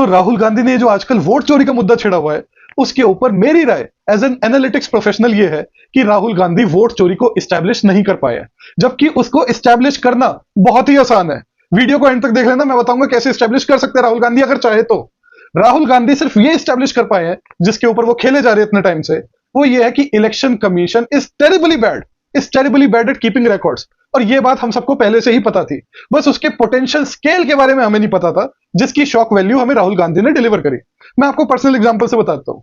तो राहुल गांधी ने जो आजकल वोट चोरी का मुद्दा छिड़ा हुआ है, उसके ऊपर मेरी राय एज एन एनालिटिक्स प्रोफेशनल ये है कि राहुल गांधी वोट चोरी को इस्टेब्लिश नहीं कर पाया, जबकि उसको इस्टेब्लिश करना बहुत ही आसान है। वीडियो को एंड तक देख लेना, मैं बताऊंगा कैसे इस्टेब्लिश कर सकते हैं राहुल गांधी अगर चाहे तो। राहुल गांधी सिर्फ ये इस्टेब्लिश कर पाए हैं जिसके ऊपर वो खेले जा रहे हैं इतने टाइम से, वो ये है कि election commission is terribly bad at keeping records. और ये बात हम सबको पहले से ही पता थी, बस उसके पोटेंशियल स्केल के बारे में हमें नहीं पता था, जिसकी शॉक वैल्यू हमें राहुल गांधी ने डिलीवर करी। मैं आपको पर्सनल एग्जांपल से बताता हूं।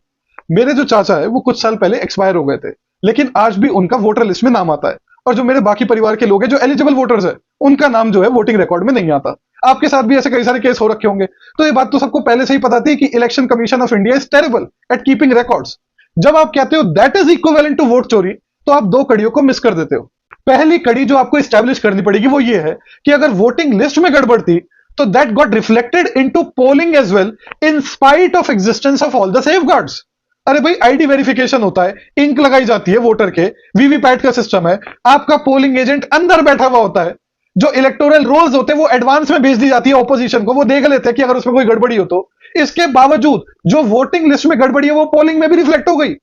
मेरे जो चाचा है वो कुछ साल पहले एक्सपायर हो गए थे, लेकिन आज भी उनका वोटर लिस्ट में नाम आता है। और जो मेरे बाकी परिवार के लोग हैं जो एलिजिबल वोटर्स है, उनका नाम जो है वोटिंग रिकॉर्ड में नहीं आता। आपके साथ भी ऐसे कई सारे केस हो रखे होंगे। तो ये बात तो सबको पहले से ही पता थी कि election commission of India is terrible at keeping records. जब आप कहते हो that is equivalent to vote चोरी, तो आप दो कड़ियों को मिस कर देते हो। पहली कड़ी जो आपको एस्टैब्लिश करनी पड़ेगी वो ये है कि अगर वोटिंग लिस्ट में गड़बड़ थी, तो that got reflected into polling as well in spite of existence of all the safeguards. अरे भाई, आईडी वेरिफिकेशन होता है, इंक लगाई जाती है वोटर के, वीवीपैट का सिस्टम है, आपका पोलिंग एजेंट अंदर बैठा हुआ होता है, जो इलेक्टोरल रोल्स होते हैं वो एडवांस में भेज दी जाती है ऑपोजिशन को, वो देख लेते हैं कि अगर उसमें कोई गड़बड़ी हो तो। इसके बावजूद जो वोटिंग लिस्ट में गड़बड़ी है वो पोलिंग में भी रिफ्लेक्ट हो गई।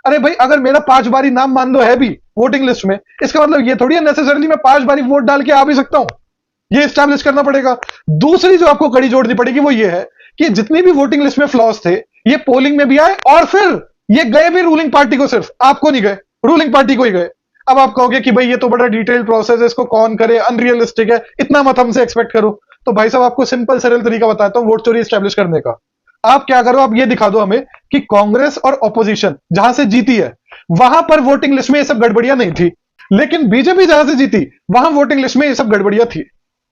अरे भाई, अगर मेरा 5 बारी नाम मान लो है भी वोटिंग लिस्ट में, इसका मतलब ये थोड़ी है नेसेसरली मैं 5 बारी वोट डाल के आ भी सकता हूं। ये एस्टैब्लिश करना पड़ेगा। दूसरी जो आपको कड़ी जोड़नी पड़ेगी वो ये है कि जितनी भी वोटिंग लिस्ट में फ्लॉज थे, ये पोलिंग में भी आए, और फिर ये गए भी रूलिंग पार्टी को, सिर्फ आपको नहीं गए, रूलिंग पार्टी को ही गए। अब आप कहोगे कि भाई ये तो बड़ा डिटेल्ड प्रोसेस है, इसको कौन करे, अनरियलिस्टिक है, इतना मत हमसे एक्सपेक्ट करो। तो भाई साहब, आपको सिंपल सरल तरीका बताता हूं वोट चोरी एस्टैब्लिश करने का। आप क्या करो, आप ये दिखा दो हमें कि कांग्रेस और ऑपोजिशन जहां से जीती है वहां पर वोटिंग लिस्ट में ये सब गड़बड़ियां नहीं थी, लेकिन बीजेपी जहां से जीती वहां वोटिंग लिस्ट में ये सब गड़बड़ियां थी।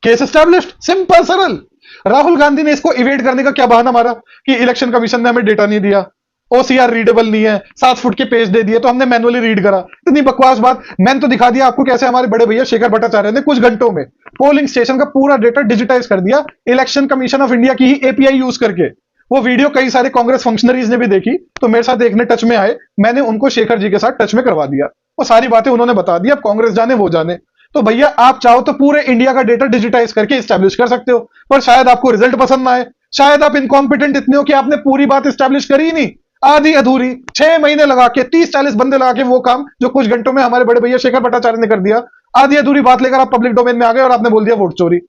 केस एस्टैब्लिश्ड, सिंपल सरल। राहुल गांधी ने इसको इवेट करने का क्या बहाना मारा कि इलेक्शन कमीशन ने हमें डेटा नहीं दिया, ओसीआर रीडेबल नहीं है, 7 फुट के पेज दे दिए तो हमने मैनुअली रीड करा। इतनी बकवास बात। मैंने तो दिखा दिया आपको कैसे हमारे बड़े भैया शेखर भट्टाचार्य ने कुछ घंटों में पोलिंग स्टेशन का पूरा डेटा डिजिटाइज कर दिया, इलेक्शन कमीशन ऑफ इंडिया की ही एपीआई यूज करके। वो वीडियो कई सारे कांग्रेस फंक्शनरीज ने भी देखी, तो मेरे साथ देखने टच में आए, मैंने उनको शेखर जी के साथ टच में करवा दिया। वो सारी बातें उन्होंने बता दी, अब कांग्रेस जाने वो जाने। तो भैया, आप चाहो तो पूरे इंडिया का डेटा डिजिटाइज करके एस्टैब्लिश कर सकते हो, पर शायद आपको रिजल्ट पसंद ना आए, शायद आप इनकॉम्पिटेंट इतने हो कि आपने पूरी बात एस्टैब्लिश करी ही नहीं, आधी अधूरी 6 महीने लगा के 30-40 बंदे लगा के वो काम जो कुछ घंटों में हमारे बड़े भैया शेखर भट्टाचार्य ने कर दिया, आधी अधूरी बात लेकर आप पब्लिक डोमेन में आ गए और आपने बोल दिया वोट चोरी।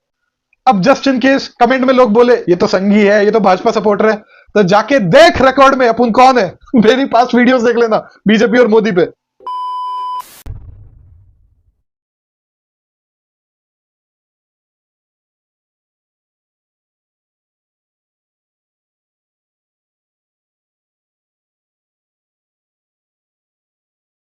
अब जस्ट इन केस कमेंट में लोग बोले ये तो संघी है, ये तो भाजपा सपोर्टर है, तो जाके देख रिकॉर्ड में अपन कौन है। मेरी पास वीडियोस देख लेना बीजेपी और मोदी पे।